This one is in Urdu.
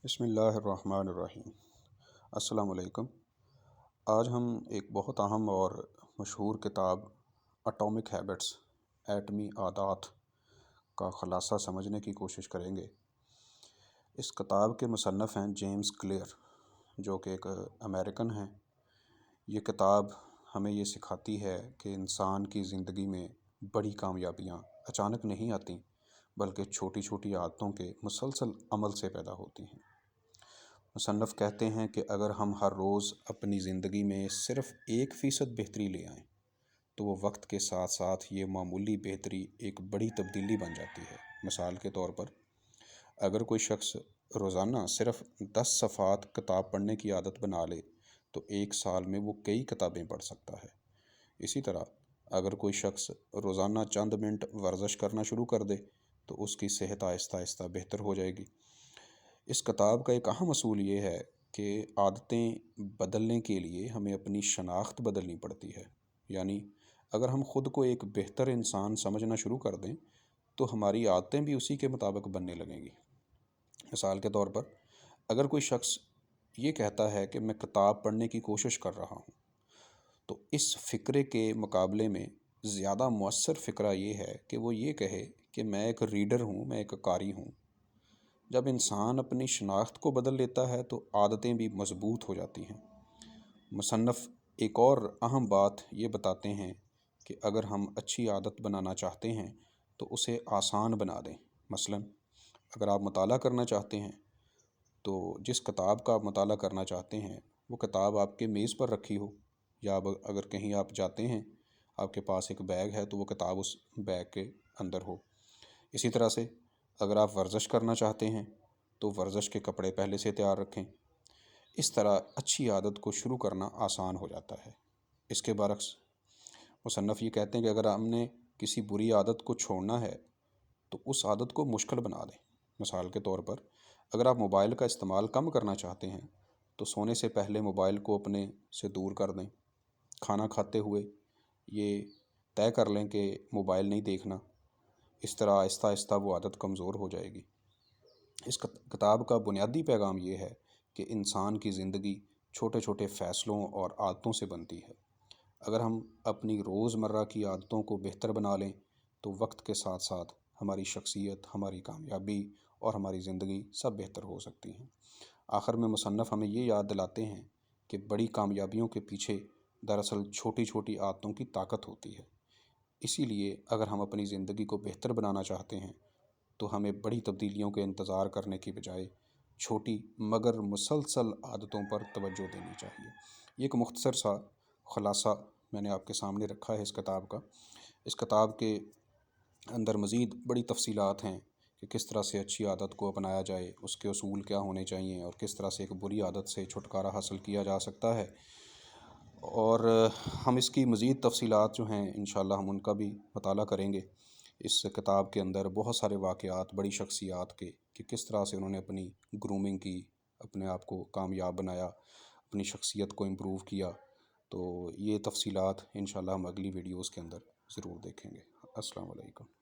بسم اللہ الرحمن الرحیم۔ السلام علیکم۔ آج ہم ایک بہت اہم اور مشہور کتاب اٹامک ہیبٹس ایٹمی عادات کا خلاصہ سمجھنے کی کوشش کریں گے۔ اس کتاب کے مصنف ہیں جیمز کلیئر، جو کہ ایک امریکن ہیں۔ یہ کتاب ہمیں یہ سکھاتی ہے کہ انسان کی زندگی میں بڑی کامیابیاں اچانک نہیں آتیں، بلکہ چھوٹی چھوٹی عادتوں کے مسلسل عمل سے پیدا ہوتی ہیں۔ مصنف کہتے ہیں کہ اگر ہم ہر روز اپنی زندگی میں صرف 1% بہتری لے آئیں تو وہ وقت کے ساتھ ساتھ یہ معمولی بہتری ایک بڑی تبدیلی بن جاتی ہے۔ مثال کے طور پر، اگر کوئی شخص روزانہ صرف 10 صفحات کتاب پڑھنے کی عادت بنا لے تو 1 سال میں وہ کئی کتابیں پڑھ سکتا ہے۔ اسی طرح اگر کوئی شخص روزانہ چند منٹ ورزش کرنا شروع کر دے تو اس کی صحت آہستہ آہستہ بہتر ہو جائے گی۔ اس کتاب کا ایک اہم اصول یہ ہے کہ عادتیں بدلنے کے لیے ہمیں اپنی شناخت بدلنی پڑتی ہے۔ یعنی اگر ہم خود کو ایک بہتر انسان سمجھنا شروع کر دیں تو ہماری عادتیں بھی اسی کے مطابق بننے لگیں گی۔ مثال کے طور پر، اگر کوئی شخص یہ کہتا ہے کہ میں کتاب پڑھنے کی کوشش کر رہا ہوں، تو اس فکرے کے مقابلے میں زیادہ مؤثر فکرہ یہ ہے کہ وہ یہ کہے کہ میں ایک ریڈر ہوں، میں ایک قاری ہوں۔ جب انسان اپنی شناخت کو بدل لیتا ہے تو عادتیں بھی مضبوط ہو جاتی ہیں۔ مصنف ایک اور اہم بات یہ بتاتے ہیں کہ اگر ہم اچھی عادت بنانا چاہتے ہیں تو اسے آسان بنا دیں۔ مثلاً اگر آپ مطالعہ کرنا چاہتے ہیں تو جس کتاب کا آپ مطالعہ کرنا چاہتے ہیں وہ کتاب آپ کے میز پر رکھی ہو، یا اگر کہیں آپ جاتے ہیں آپ کے پاس ایک بیگ ہے تو وہ کتاب اس بیگ کے اندر ہو۔ اسی طرح سے اگر آپ ورزش کرنا چاہتے ہیں تو ورزش کے کپڑے پہلے سے تیار رکھیں۔ اس طرح اچھی عادت کو شروع کرنا آسان ہو جاتا ہے۔ اس کے برعکس مصنف یہ کہتے ہیں کہ اگر ہم نے کسی بری عادت کو چھوڑنا ہے تو اس عادت کو مشکل بنا دیں۔ مثال کے طور پر، اگر آپ موبائل کا استعمال کم کرنا چاہتے ہیں تو سونے سے پہلے موبائل کو اپنے سے دور کر دیں۔ کھانا کھاتے ہوئے یہ طے کر لیں کہ موبائل نہیں دیکھنا۔ اس طرح آہستہ آہستہ وہ عادت کمزور ہو جائے گی۔ اس کتاب کا بنیادی پیغام یہ ہے کہ انسان کی زندگی چھوٹے چھوٹے فیصلوں اور عادتوں سے بنتی ہے۔ اگر ہم اپنی روزمرہ کی عادتوں کو بہتر بنا لیں تو وقت کے ساتھ ساتھ ہماری شخصیت، ہماری کامیابی اور ہماری زندگی سب بہتر ہو سکتی ہیں۔ آخر میں مصنف ہمیں یہ یاد دلاتے ہیں کہ بڑی کامیابیوں کے پیچھے دراصل چھوٹی چھوٹی عادتوں کی طاقت ہوتی ہے۔ اسی لیے اگر ہم اپنی زندگی کو بہتر بنانا چاہتے ہیں تو ہمیں بڑی تبدیلیوں کے انتظار کرنے کی بجائے چھوٹی مگر مسلسل عادتوں پر توجہ دینی چاہیے۔ یہ ایک مختصر سا خلاصہ میں نے آپ کے سامنے رکھا ہے اس کتاب کا۔ اس کتاب کے اندر مزید بڑی تفصیلات ہیں کہ کس طرح سے اچھی عادت کو اپنایا جائے، اس کے اصول کیا ہونے چاہیے، اور کس طرح سے ایک بری عادت سے چھٹکارا حاصل کیا جا سکتا ہے۔ اور ہم اس کی مزید تفصیلات جو ہیں انشاءاللہ ہم ان کا بھی مطالعہ کریں گے۔ اس کتاب کے اندر بہت سارے واقعات بڑی شخصیات کے کہ کس طرح سے انہوں نے اپنی گرومنگ کی، اپنے آپ کو کامیاب بنایا، اپنی شخصیت کو امپروو کیا۔ تو یہ تفصیلات انشاءاللہ ہم اگلی ویڈیوز کے اندر ضرور دیکھیں گے۔ السلام علیکم۔